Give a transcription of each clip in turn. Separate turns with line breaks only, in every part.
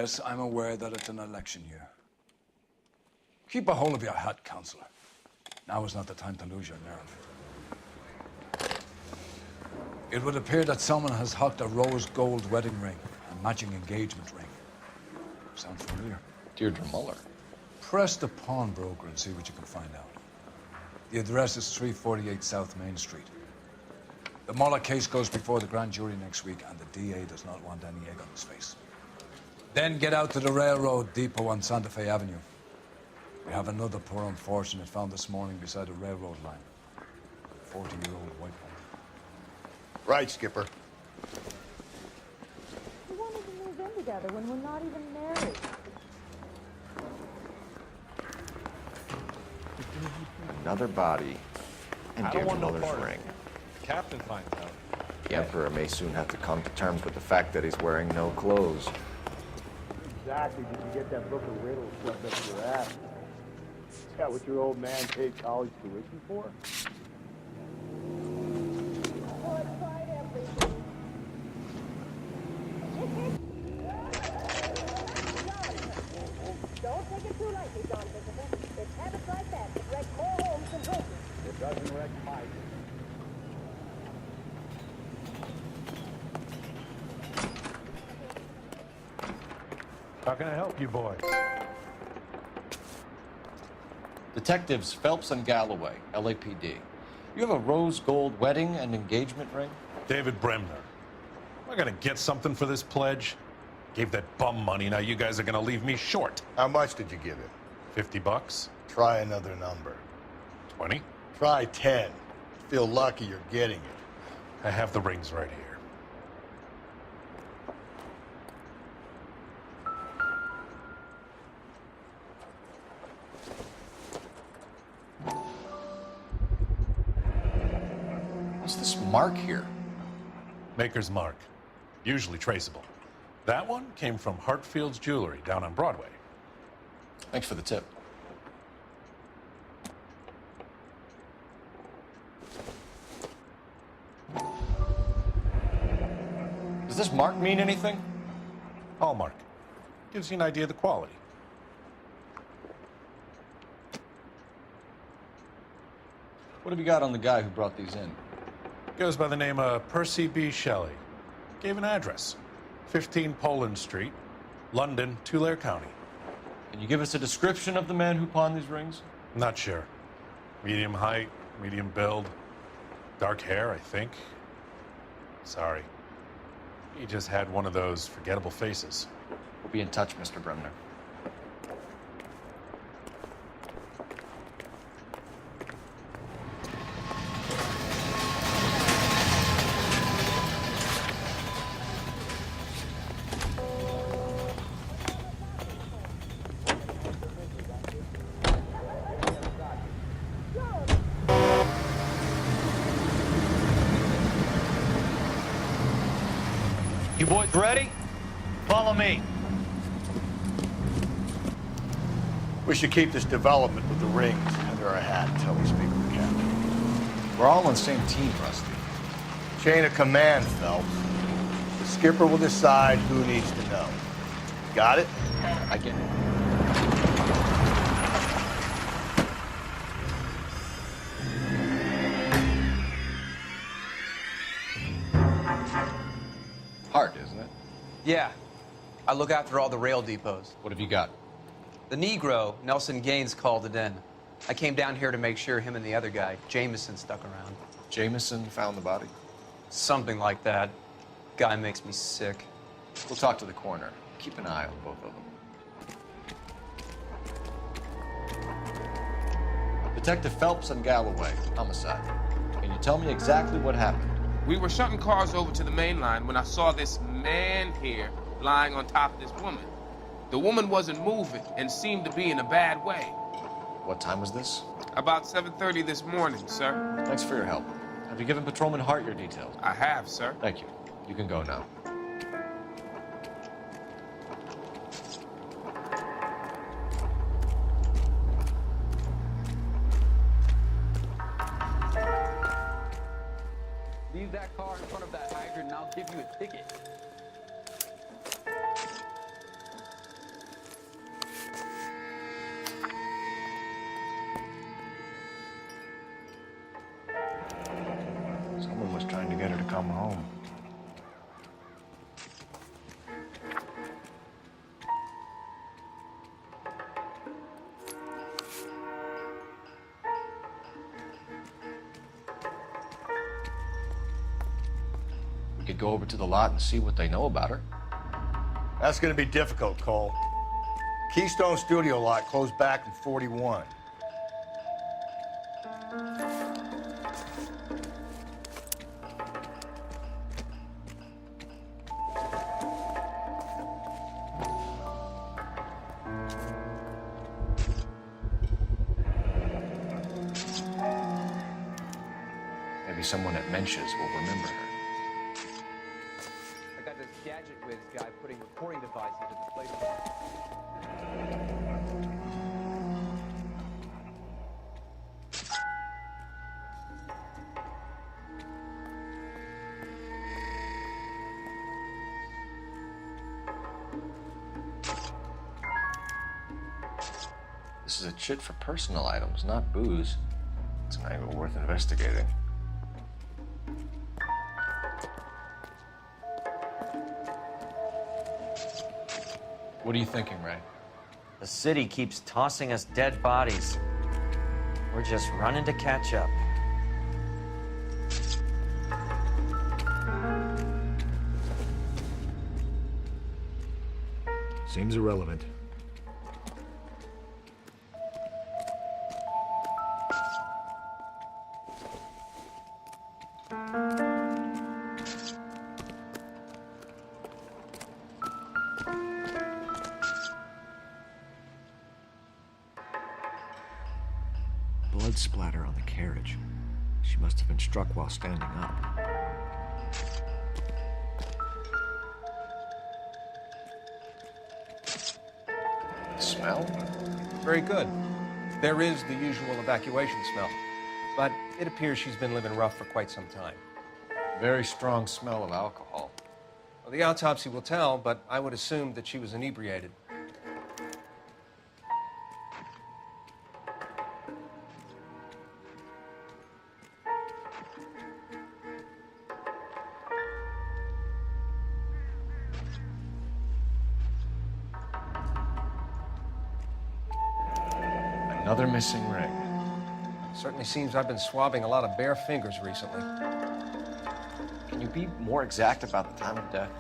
Yes, I'm aware that it's an election year. Keep a hold of your hat, Councillor. Now is not the time to lose your nerve. It would appear that someone has hocked a rose gold wedding ring and matching engagement ring. Sound familiar?
Deirdre Muller.
Press the pawnbroker and see what you can find out. The address is 348 South Main Street. The Muller case goes before the grand jury next week, and the DA does not want any egg on his face. Then get out to the railroad depot on Santa Fe Avenue. We have another poor unfortunate found this morning beside a railroad line. A 40-year-old white woman.
Right, Skipper.
We wanted to move in together when we're not even married.
Another body. And Deirdre Muller's ring.
The captain finds out.
The Emperor may soon have to come to terms with the fact that he's wearing no clothes.
Exactly. Did you get that book of riddles shoved up your ass? Is that what your old man paid college tuition for?
Don't take it too lightly, John Bishop. It's habits like that that wreck more homes than bridges.
It doesn't wreck my.
How can I help you boys?
Detectives Phelps and Galloway, LAPD. You have a rose gold wedding and engagement ring?
David Bremner. Am I gonna get something for this pledge? Gave that bum money, now you guys are gonna leave me short.
How much did you give him?
$50?
Try another number.
20?
Try 10. Feel lucky you're getting it.
I have the rings right here.
What's this mark here?
Maker's mark. Usually traceable. That one came from Hartfield's Jewelry down on Broadway.
Thanks for the tip. Does this mark mean anything?
Hallmark. Gives you an idea of the quality.
What have you got on the guy who brought these in?
Goes by the name of Percy B. Shelley. Gave an address. 15 Poland Street, London, Tulare County.
Can you give us a description of the man who pawned these rings?
Not sure. Medium height, medium build, dark hair, I think. Sorry. He just had one of those forgettable faces.
We'll be in touch, Mr. Bremner.
You boys ready? Follow me.
We should keep this development with the rings under our hat until we speak with the captain.
We're all on the same team, Rusty.
Chain of command, Phelps. The skipper will decide who needs to know. Got it?
I get it. Hard, isn't it?
Yeah. I look after all the rail depots.
What have you got?
The Negro, Nelson Gaines, called it in. I came down here to make sure him and the other guy, Jameson, stuck around.
Jameson found the body?
Something like that. Guy makes me sick.
We'll talk to the coroner. Keep an eye on both of them. Detective Phelps and Galloway, homicide. Can you tell me exactly what happened?
We were shutting cars over to the main line when I saw this man here lying on top of this woman. The woman wasn't moving and seemed to be in a bad way.
What time was this?
About 7:30 this morning, sir.
Thanks for your help. Have you given Patrolman Hart your details?
I have, sir.
Thank you. You can go now.
Leave that car in front of that hydrant and I'll give you a ticket.
could go over to the lot and see what they know about her.
That's gonna be difficult, Cole. Keystone Studio lot closed back in 41.
Maybe someone at Mensch's will remember her.
I got this gadget whiz guy putting recording devices in the place.
This is a chit for personal items, not booze. It's an angle worth investigating. What are you thinking, Ray?
The city keeps tossing us dead bodies. We're just running to catch up.
Seems irrelevant.
Blood splatter on the carriage. She must have been struck while standing up.
The smell?
Very good. There is the usual evacuation smell, but it appears she's been living rough for quite some time.
Very strong smell of alcohol.
Well, the autopsy will tell, but I would assume that she was inebriated.
Another missing ring.
Certainly seems I've been swabbing a lot of bare fingers recently.
Can you be more exact about the time of death?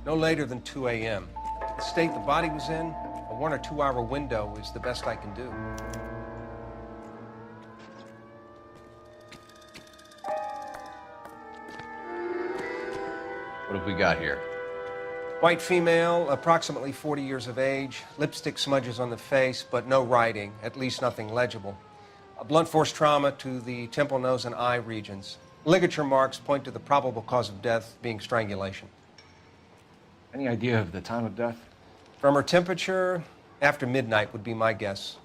No later than 2 a.m. The state the body was in, a 1 or 2 hour window is the best I can do.
What have we got here?
White female, approximately 40 years of age, lipstick smudges on the face, but no writing, at least nothing legible. A blunt force trauma to the temple, nose, and eye regions. Ligature marks point to the probable cause of death being strangulation.
Any idea of the time of death?
From her temperature, after midnight would be my guess.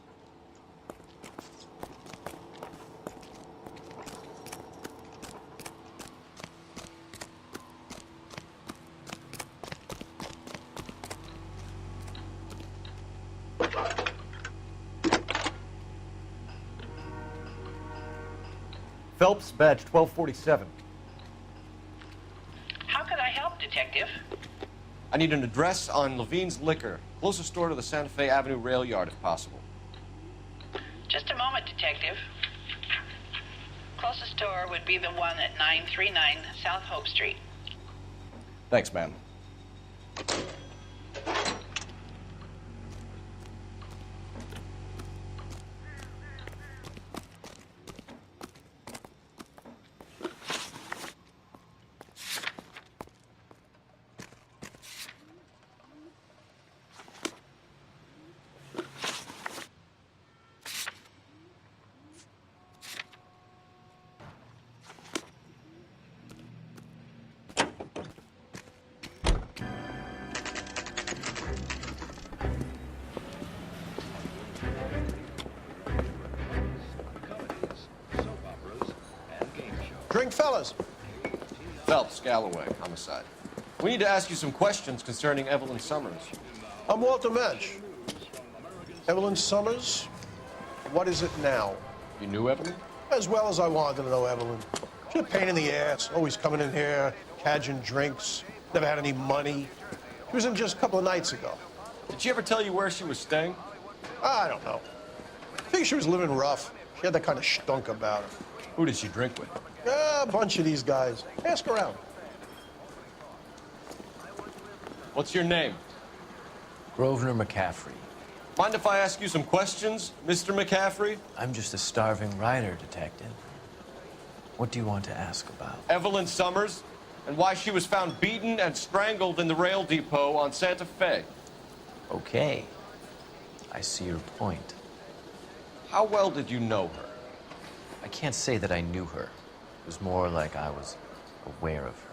Phelps, badge 1247.
How can I help, Detective?
I need an address on Levine's Liquor. Closest store to the Santa Fe Avenue rail yard, if possible.
Just a moment, Detective. Closest store would be the one at 939 South Hope Street.
Thanks, ma'am.
Drink, fellas.
Phelps, Galloway, homicide. We need to ask you some questions concerning Evelyn Summers.
I'm Walter Mensch. Evelyn Summers? What is it now?
You knew Evelyn?
As well as I wanted to know Evelyn. She's a pain in the ass, always coming in here, cadging drinks, never had any money. She was in just a couple of nights ago.
Did she ever tell you where she was staying?
I don't know. I think she was living rough. She had that kind of stunk about her.
Who did she drink with?
A bunch of these guys. Ask around.
What's your name?
Grosvenor McCaffrey.
Mind if I ask you some questions, Mr. McCaffrey?
I'm just a starving writer, Detective. What do you want to ask about?
Evelyn Summers, and why she was found beaten and strangled in the rail depot on Santa Fe.
Okay. I see your point.
How well did you know her?
I can't say that I knew her. It was more like I was aware of her.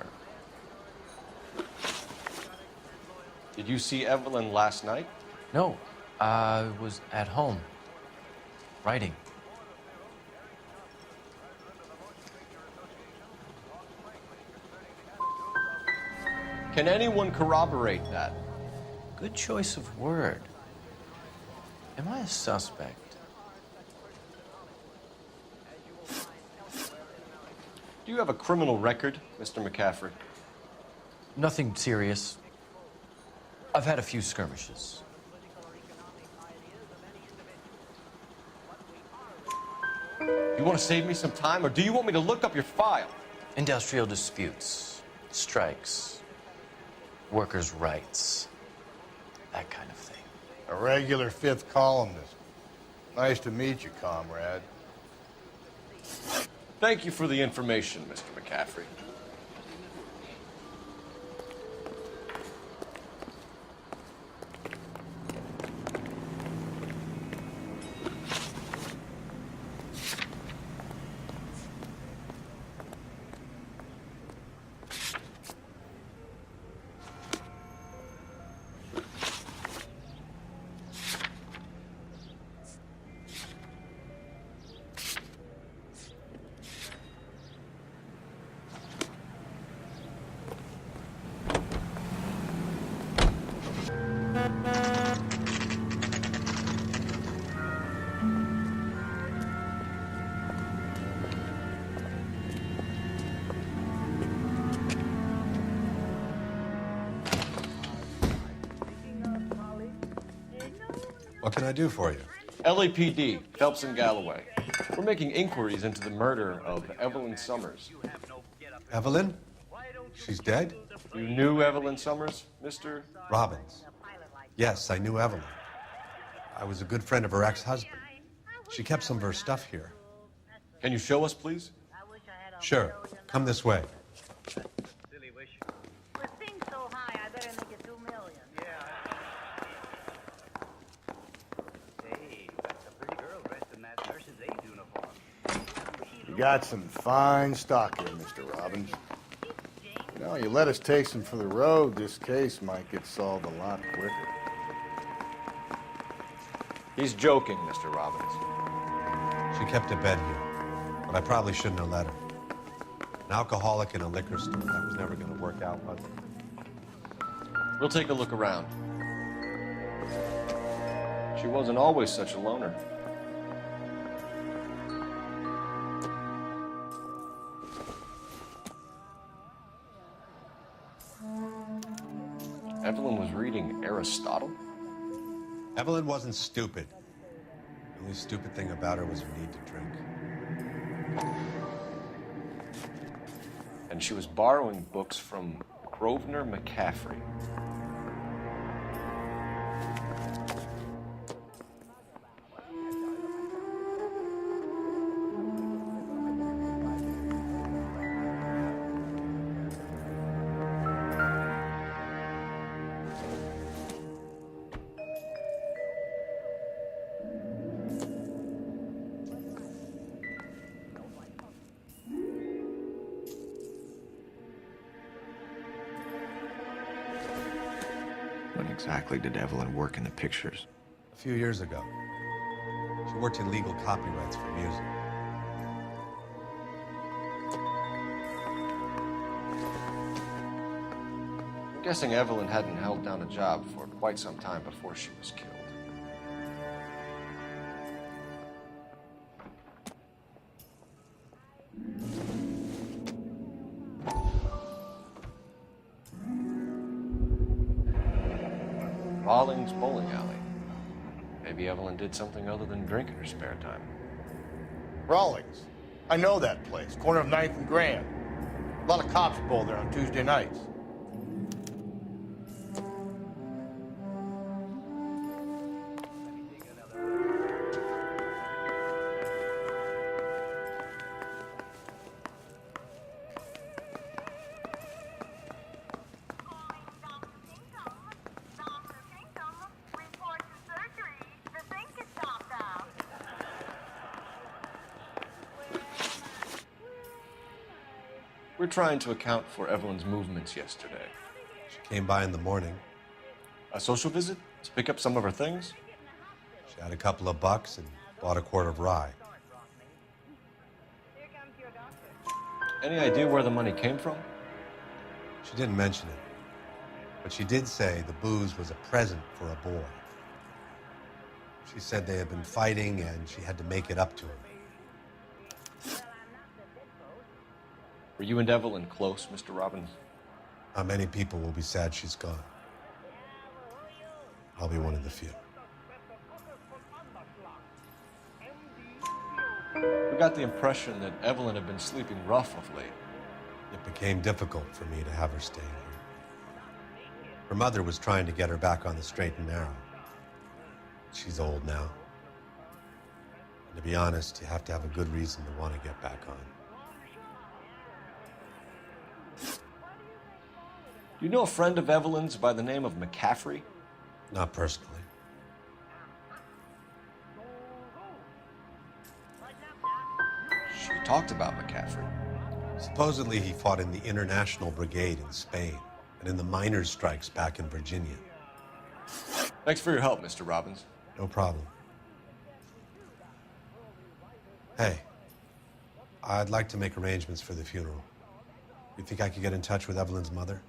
Did you see Evelyn last night?
No, I was at home, writing.
Can anyone corroborate that?
Good choice of word. Am I a suspect?
Do you have a criminal record, Mr. McCaffrey?
Nothing serious. I've had a few skirmishes.
You want to save me some time, or do you want me to look up your file?
Industrial disputes, strikes, workers' rights, that kind of thing.
A regular fifth columnist. Nice to meet you, comrade.
Thank you for the information, Mr. McCaffrey.
What can I do for you?
LAPD, Phelps and Galloway. We're making inquiries into the murder of Evelyn Summers.
Evelyn? She's dead?
You knew Evelyn Summers, Mr.
Robbins. Yes, I knew Evelyn. I was a good friend of her ex-husband. She kept some of her stuff here.
Can you show us, please?
Sure. Come this way.
You got some fine stock here, Mr. Robbins. You know, you let us take some for the road, this case might get solved a lot quicker.
He's joking, Mr. Robbins.
She kept a bed here, but I probably shouldn't have let her. An alcoholic in a liquor store. That was never going to work out, was it?
We'll take a look around. She wasn't always such a loner. Evelyn was reading Aristotle?
Evelyn wasn't stupid. The only stupid thing about her was her need to drink.
And she was borrowing books from Grosvenor McCaffrey.
When exactly did Evelyn work in the pictures?
A few years ago. She worked in legal copyrights for music.
I'm guessing Evelyn hadn't held down a job for quite some time before she was killed. Rawlings Bowling Alley. Maybe Evelyn did something other than drink in her spare time.
Rawlings. I know that place. Corner of 9th and Grand. A lot of cops bowl there on Tuesday nights.
We're trying to account for Evelyn's movements yesterday.
She came by in the morning.
A social visit? To pick up some of her things?
She had a couple of bucks and bought a quart of rye.
Any idea where the money came from?
She didn't mention it, but she did say the booze was a present for a boy. She said they had been fighting and she had to make it up to him.
Were you and Evelyn close, Mr. Robbins?
Not many people will be sad she's gone. I'll be one of the few.
We got the impression that Evelyn had been sleeping rough of late.
It became difficult for me to have her stay here. Her mother was trying to get her back on the straight and narrow. She's old now. And to be honest, you have to have a good reason to want to get back on.
Do you know a friend of Evelyn's by the name of McCaffrey?
Not personally.
She talked about McCaffrey.
Supposedly he fought in the International Brigade in Spain and in the miners' strikes back in Virginia.
Thanks for your help, Mr. Robbins.
No problem. Hey, I'd like to make arrangements for the funeral. You think I could get in touch with Evelyn's mother?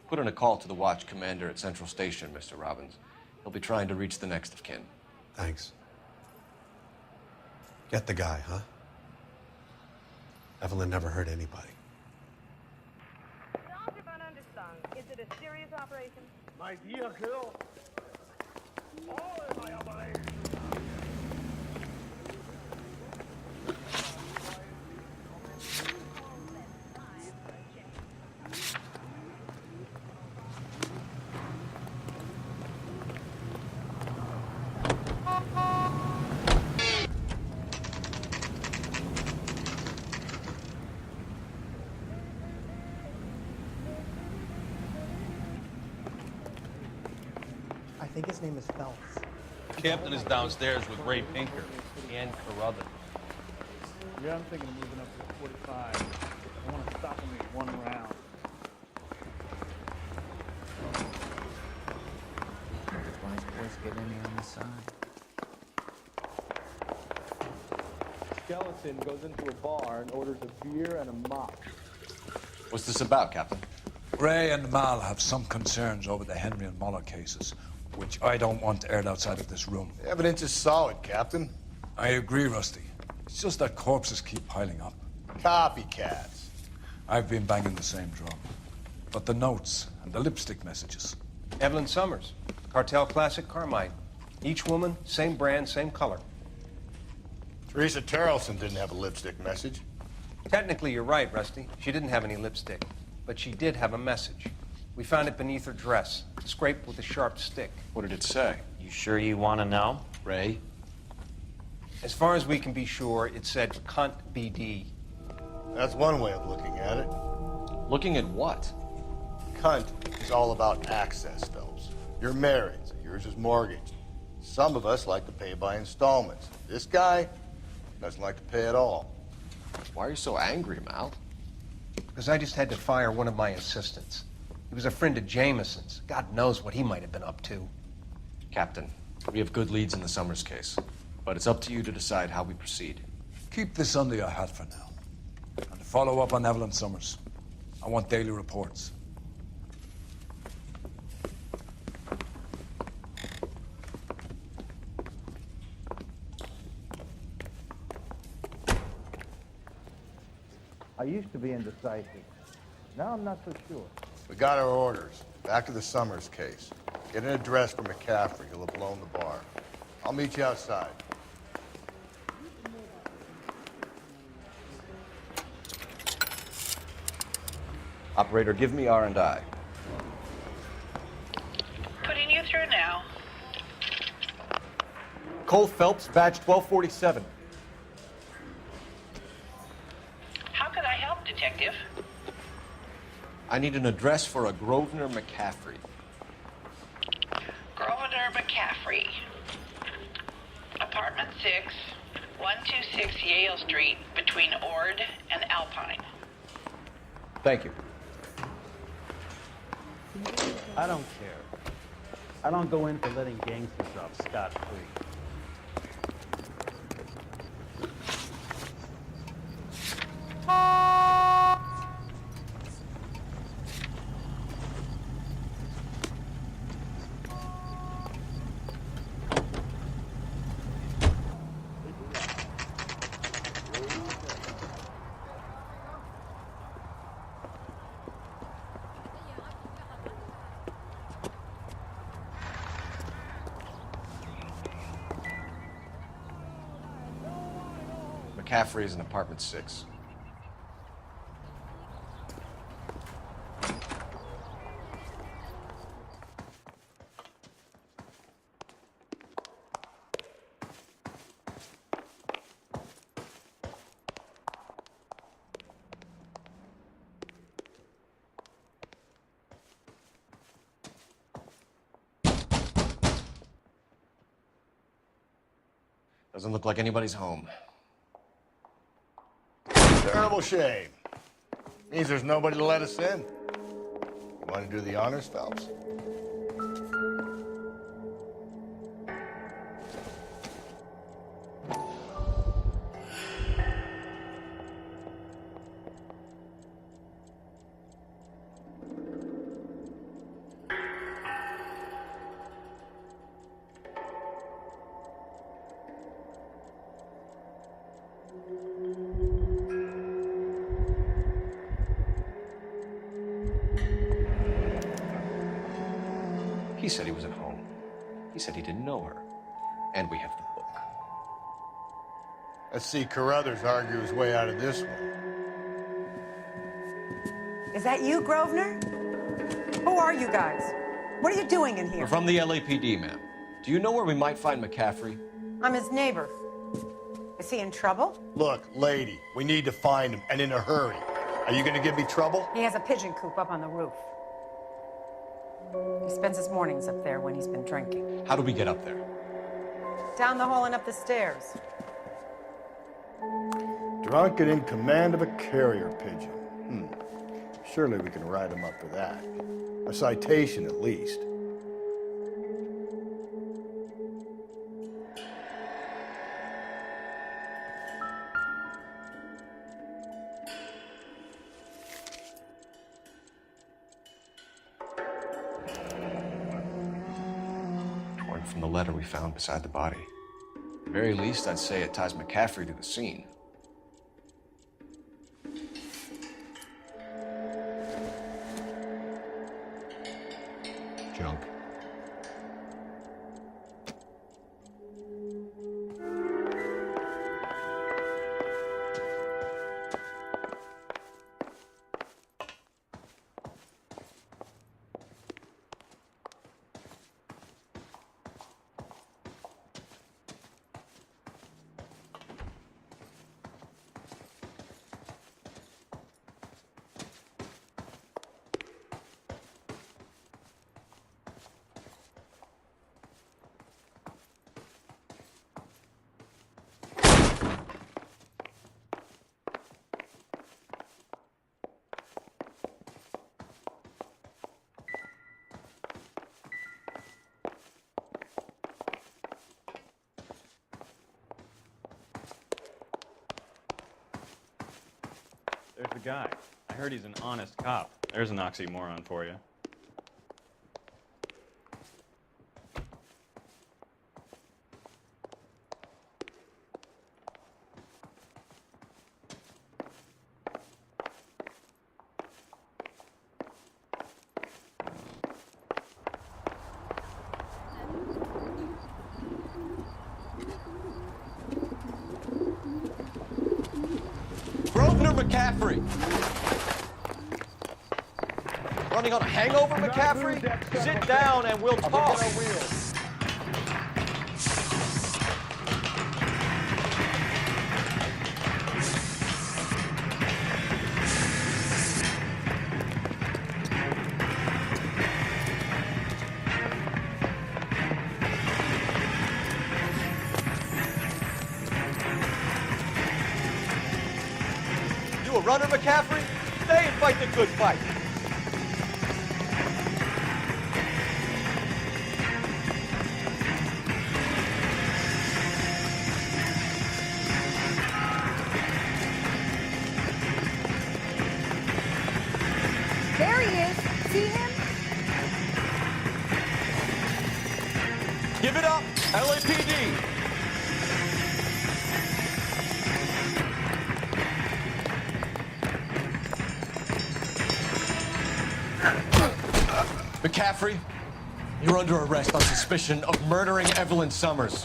Put in a call to the watch commander at Central Station, Mr. Robbins. He'll be trying to reach the next of kin.
Thanks. Get the guy, huh? Evelyn never hurt anybody.
Is it a serious operation?
My dear girl. Oh, my operation.
I think his name is Phelps.
Captain is downstairs with Ray Pinker and Carruthers.
Yeah, I'm thinking of moving up to 45. I want to stop him at one round.
Wise boys get in here on the side.
Skeleton goes into a bar and orders a beer and a mop.
What's this about, Captain?
Ray and Mal have some concerns over the Henry and Muller cases, which I don't want aired outside of this room.
The evidence is solid, Captain.
I agree, Rusty. It's just that corpses keep piling up.
Copycats.
I've been banging the same drum. But the notes and the lipstick messages.
Evelyn Summers, Cartel Classic Carmine. Each woman, same brand, same color.
Teresa Terrelson didn't have a lipstick message.
Technically, you're right, Rusty. She didn't have any lipstick, but she did have a message. We found it beneath her dress, scraped with a sharp stick.
What did it say?
You sure you want to know?
Ray?
As far as we can be sure, it said cunt BD.
That's one way of looking at it.
Looking at what?
Cunt is all about access, Phelps. You're married, so yours is mortgaged. Some of us like to pay by installments. This guy doesn't like to pay at all.
Why are you so angry, Mal?
Because I just had to fire one of my assistants. He was a friend of Jameson's. God knows what he might have been up to.
Captain, we have good leads in the Summers case, but it's up to you to decide how we proceed.
Keep this under your hat for now. And to follow up on Evelyn Summers, I want daily reports.
I used to be indecisive. Now I'm not so sure.
We got our orders. Back to the Summers case. Get an address for McCaffrey. He'll have blown the bar. I'll meet you outside.
Operator, give me R&I.
Putting you through now.
Cole Phelps, badge 1247.
How can I help, Detective?
I need an address for a Grosvenor McCaffrey.
Grosvenor McCaffrey. Apartment 6, 126 Yale Street, between Ord and Alpine.
Thank you.
I don't care. I don't go in for letting gangsters off scot-free.
McCaffrey is in apartment 6. Doesn't look like anybody's home.
Terrible shame. Means there's nobody to let us in. You want to do the honors, Phelps?
He said he was at home. He said he didn't know her. And we have the book.
Let's see Carruthers argue his way out of this one.
Is that you, Grosvenor? Who are you guys? What are you doing in here?
We're from the LAPD, ma'am. Do you know where we might find McCaffrey?
I'm his neighbor. Is he in trouble?
Look, lady, we need to find him, and in a hurry. Are you going to give me trouble?
He has a pigeon coop up on the roof. He spends his mornings up there when he's been drinking.
How do we get up there?
Down the hall and up the stairs.
Drunk and in command of a carrier pigeon. Surely we can write him up for that. A citation, at least.
Torn from the letter we found beside the body. At the very least, I'd say it ties McCaffrey to the scene.
Junk.
There's the guy. I heard he's an honest cop. There's an oxymoron for you.
Grosvenor McCaffrey! Running on a hangover, McCaffrey? Sit down and we'll talk. You a runner, McCaffrey?
stay and fight the good fight.
There he is. See him?
Give it up, LAPD.
McCaffrey, you're under arrest on suspicion of murdering Evelyn Summers.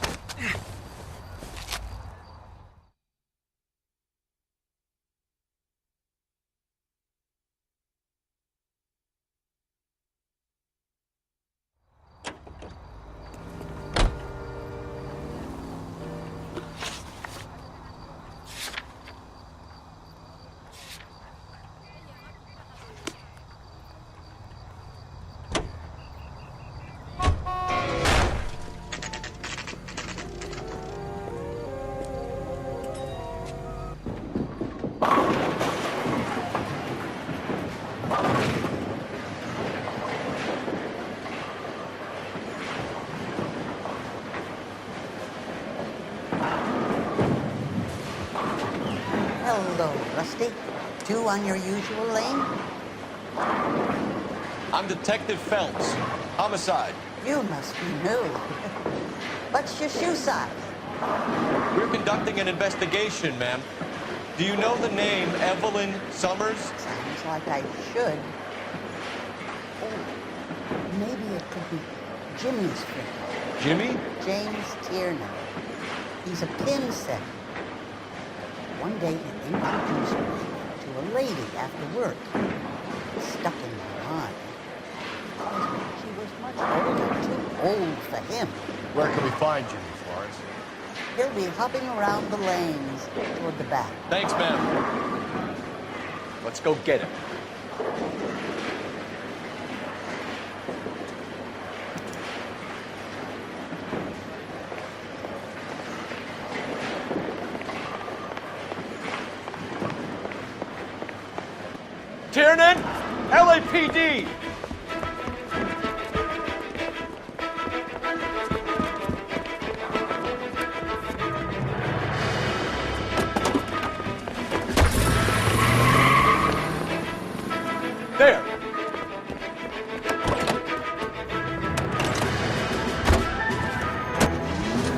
Hello, Rusty. Two on your usual lane?
I'm Detective Phelps. Homicide.
You must be new. What's your shoe size?
We're conducting an investigation, ma'am. Do you know the name Evelyn Summers?
Sounds like I should. Oh, maybe it could be Jimmy's friend.
Jimmy?
James Tierney. He's a pin setter. One day he introduced me to a lady after work. Stuck in my mind. Because she was much older, too old for him.
Where can we find Jimmy, Florence?
He'll be hopping around the lanes toward the back.
Thanks, ma'am.
Let's go get him. Tiernan, LAPD. There.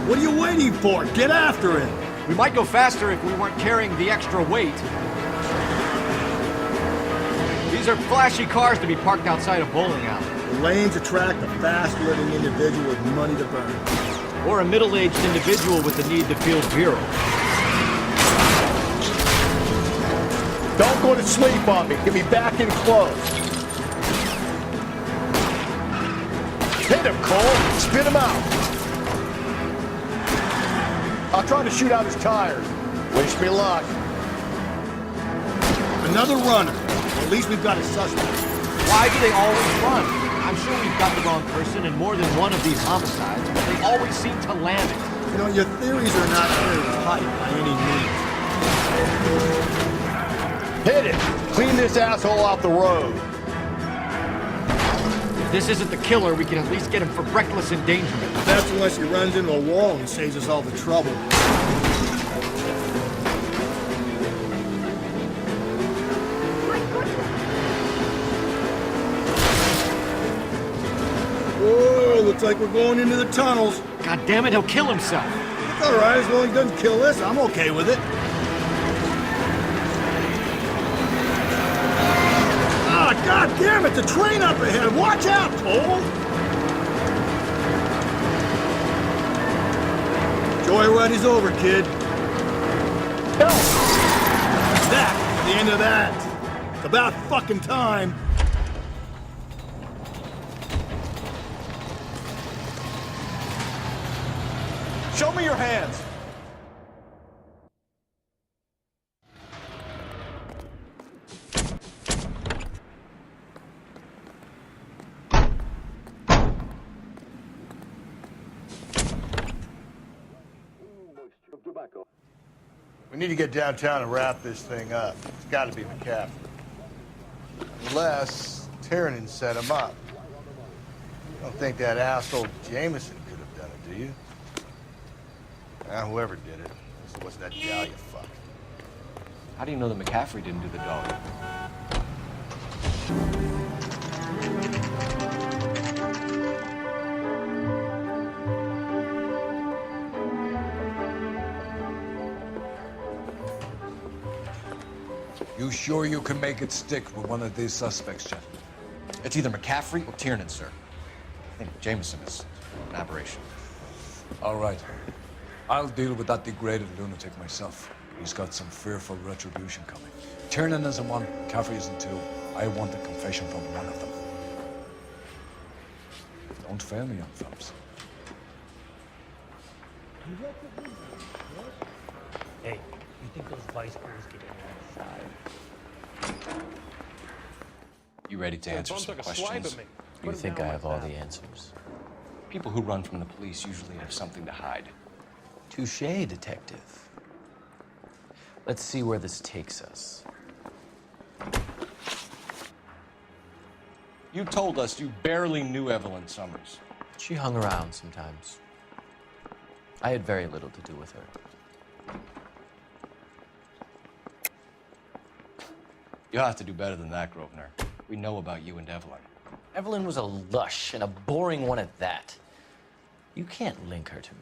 What are you waiting for? Get after him!
We might go faster if we weren't carrying the extra weight. These are flashy cars to be parked outside a bowling alley.
The lanes attract a fast-living individual with money to burn.
Or a middle-aged individual with the need to feel virile.
Don't go to sleep on me. Get me back in close. Hit him, Cole. Spit him out. I'll try to shoot out his tires. Wish me luck. Another runner. At least we've got a suspect.
Why do they always run? I'm sure we've got the wrong person in more than one of these homicides, but they always seem to land it.
You know, your theories are not very tight by any means. Hit it! Clean this asshole off the road.
If this isn't the killer, we can at least get him for reckless endangerment.
That's unless he runs into a wall and saves us all the trouble. Whoa, looks like we're going into the tunnels.
God damn it, he'll kill himself.
It's all right, as long as he doesn't kill us, I'm okay with it. Ah, God damn it, the train up ahead. Watch out, Cole. Joyride is over, kid. Help! That's the end of that. It's about fucking time.
Show me your hands.
We need to get downtown and wrap this thing up. It's got to be McCaffrey. Unless Tiernan set him up. You don't think that asshole Jameson could have done it, do you? Whoever did it. This wasn't that Dahlia fuck.
How do you know that McCaffrey didn't do the dog?
You sure you can make it stick with one of these suspects, gentlemen?
It's either McCaffrey or Tiernan, sir. I think Jameson is an aberration.
All right. I'll deal with that degraded lunatic myself. He's got some fearful retribution coming. Tiernan isn't one, McCaffrey isn't two. I want a confession from one of them. Don't fail me, young fellas.
Hey, you think those vice bulls get in on the side?
You ready to answer some questions?
You think I have all the answers?
People who run from the police usually have something to hide.
Touché, detective. Let's see where this takes us.
You told us you barely knew Evelyn Summers.
She hung around sometimes. I had very little to do with her.
You'll have to do better than that, Grosvenor. We know about you and Evelyn.
Evelyn was a lush, and a boring one at that. You can't link her to me.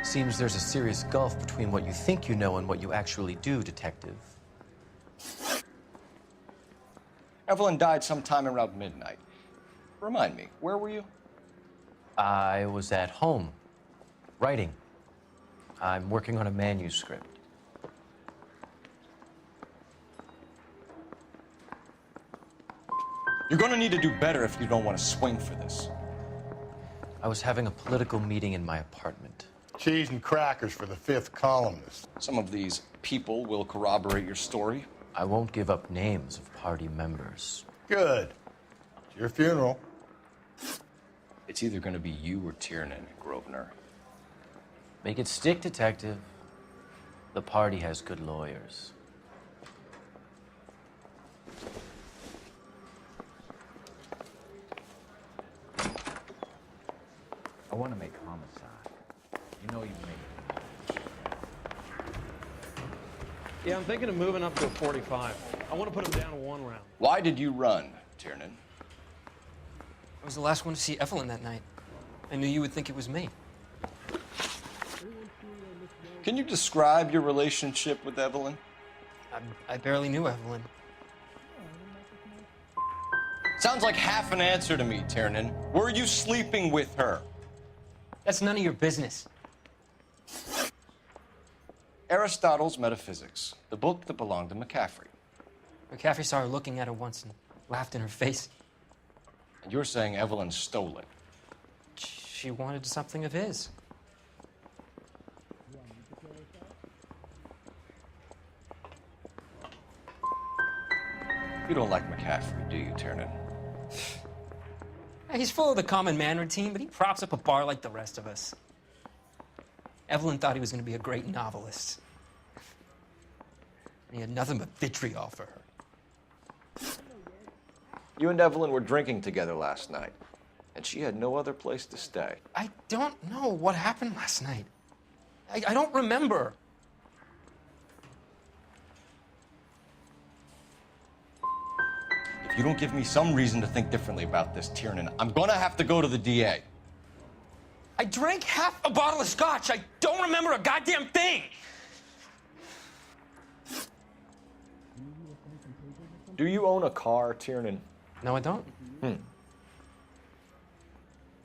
Seems there's a serious gulf between what you think you know and what you actually do, detective.
Evelyn died sometime around midnight. Remind me, where were you?
I was at home, writing. I'm working on a manuscript.
You're gonna need to do better if you don't want to swing for this.
I was having a political meeting in my apartment.
Cheese and crackers for the 5th columnist.
Some of these people will corroborate your story.
I won't give up names of party members.
Good. It's your funeral.
It's either gonna be you or Tiernan, Grosvenor.
Make it stick, detective. The party has good lawyers.
I want to make homicide. You know you make it.
Yeah, I'm thinking of moving up to a 45. I want to put him down to 1 round.
Why did you run, Tiernan?
I was the last one to see Evelyn that night. I knew you would think it was me.
Can you describe your relationship with Evelyn?
I barely knew Evelyn.
Sounds like half an answer to me, Tiernan. Were you sleeping with her?
That's none of your business.
Aristotle's Metaphysics, the book that belonged to McCaffrey.
McCaffrey saw her looking at her once and laughed in her face.
And you're saying Evelyn stole it?
She wanted something of his.
You don't like McCaffrey, do you, Tiernan?
He's full of the common man routine, but he props up a bar like the rest of us. Evelyn thought he was going to be a great novelist. And he had nothing but vitriol for her.
You and Evelyn were drinking together last night, and she had no other place to stay.
I don't know what happened last night. I don't remember.
If you don't give me some reason to think differently about this, Tiernan, I'm gonna have to go to the DA.
I drank half a bottle of scotch. I don't remember a goddamn thing.
Do you own a car, Tiernan?
No, I don't.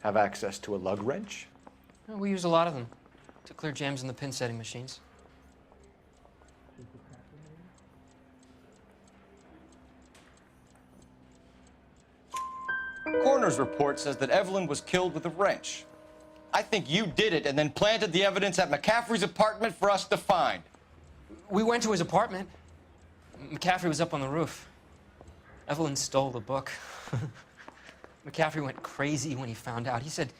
Have access to a lug wrench?
We use a lot of them to clear jams in the pin setting machines.
Coroner's report says that Evelyn was killed with a wrench. I think you did it and then planted the evidence at McCaffrey's apartment for us to find.
We went to his apartment. McCaffrey was up on the roof. Evelyn stole the book. McCaffrey went crazy when he found out. He said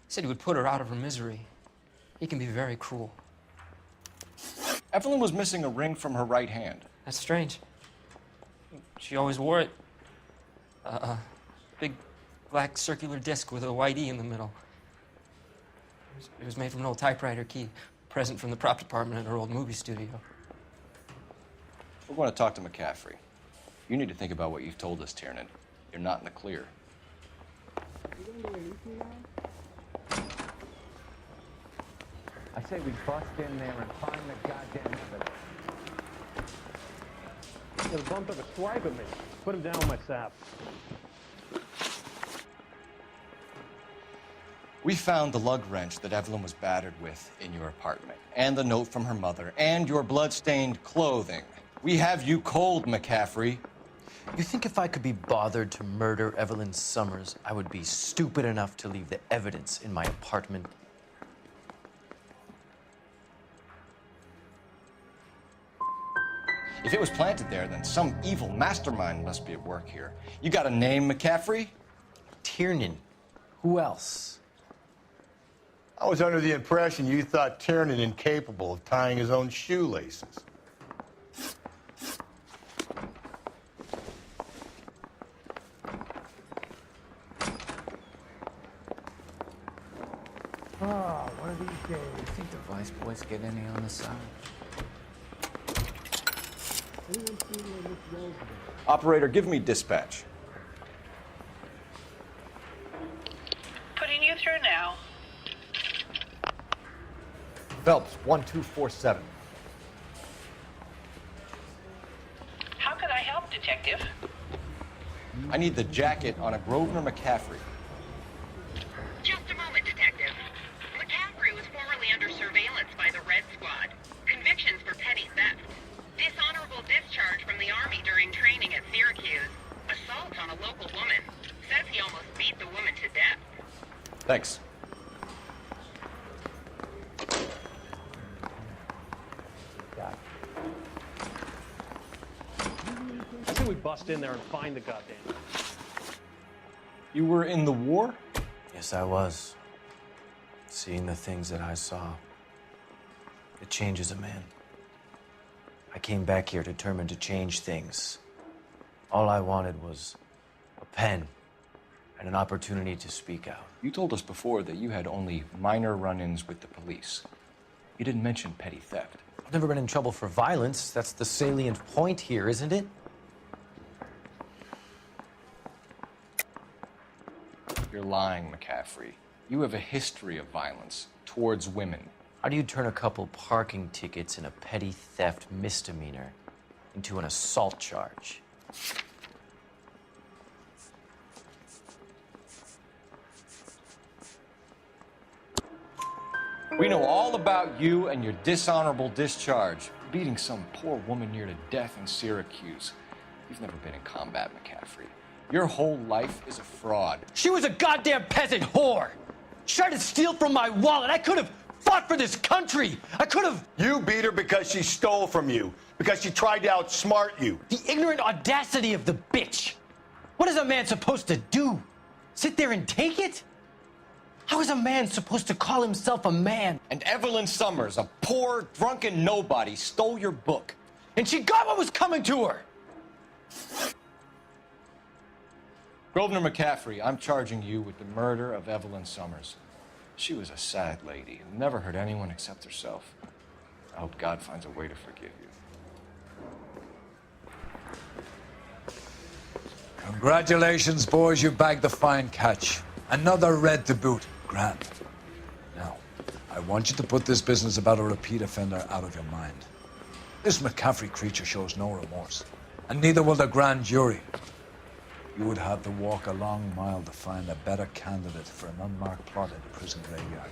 he would put her out of her misery. He can be very cruel.
Evelyn was missing a ring from her right hand.
That's strange. She always wore it. Big black circular disc with a white E in the middle. It was made from an old typewriter key, present from the prop department at her old movie studio.
We're going to talk to McCaffrey. You need to think about what you've told us, Tiernan. You're not in the clear.
I say we bust in there and find the goddamn evidence.
The bum took a swipe at me. Put him down with my sap.
We found the lug wrench that Evelyn was battered with in your apartment, and the note from her mother, and your blood-stained clothing. We have you cold, McCaffrey.
You think if I could be bothered to murder Evelyn Summers, I would be stupid enough to leave the evidence in my apartment?
If it was planted there, then some evil mastermind must be at work here. You got a name, McCaffrey?
Tiernan. Who else?
I was under the impression you thought Tiernan incapable of tying his own shoelaces.
Oh, one of these days. You think the Vice boys get any on the side?
Operator, give me dispatch.
Putting you through now.
Phelps, 1247.
How can I help, Detective?
I need the jacket on a Grosvenor McCaffrey.
Just a moment, Detective. McCaffrey was formerly under surveillance by the Red Squad. Convictions for petty theft. Dishonorable discharge from the Army during training at Syracuse. Assault on a local woman. Says he almost beat the woman to death.
Thanks.
I say we bust in there and find the goddamn.
You were in the war?
Yes, I was. Seeing the things that I saw, it changes a man. I came back here determined to change things. All I wanted was a pen and an opportunity to speak out.
You told us before that you had only minor run-ins with the police. You didn't mention petty theft.
I've never been in trouble for violence. That's the salient point here, isn't it?
You're lying, McCaffrey. You have a history of violence towards women.
How do you turn a couple parking tickets and a petty theft misdemeanor into an assault charge?
We know all about you and your dishonorable discharge, beating some poor woman near to death in Syracuse. You've never been in combat, McCaffrey. Your whole life is a fraud.
She was a goddamn peasant whore. She tried to steal from my wallet. I could have fought for this country. I could have.
You beat her because she stole from you, because she tried to outsmart you.
The ignorant audacity of the bitch. What is a man supposed to do? Sit there and take it? How is a man supposed to call himself a man?
And Evelyn Summers, a poor, drunken nobody, stole your book.
And she got what was coming to her.
Grosvenor McCaffrey, I'm charging you with the murder of Evelyn Summers. She was a sad lady who never hurt anyone except herself. I hope God finds a way to forgive you.
Congratulations, boys. You bagged the fine catch. Another red to boot. Grand. Now, I want you to put this business about a repeat offender out of your mind. This McCaffrey creature shows no remorse, and neither will the grand jury. You would have to walk a long mile to find a better candidate for an unmarked plot in a prison graveyard.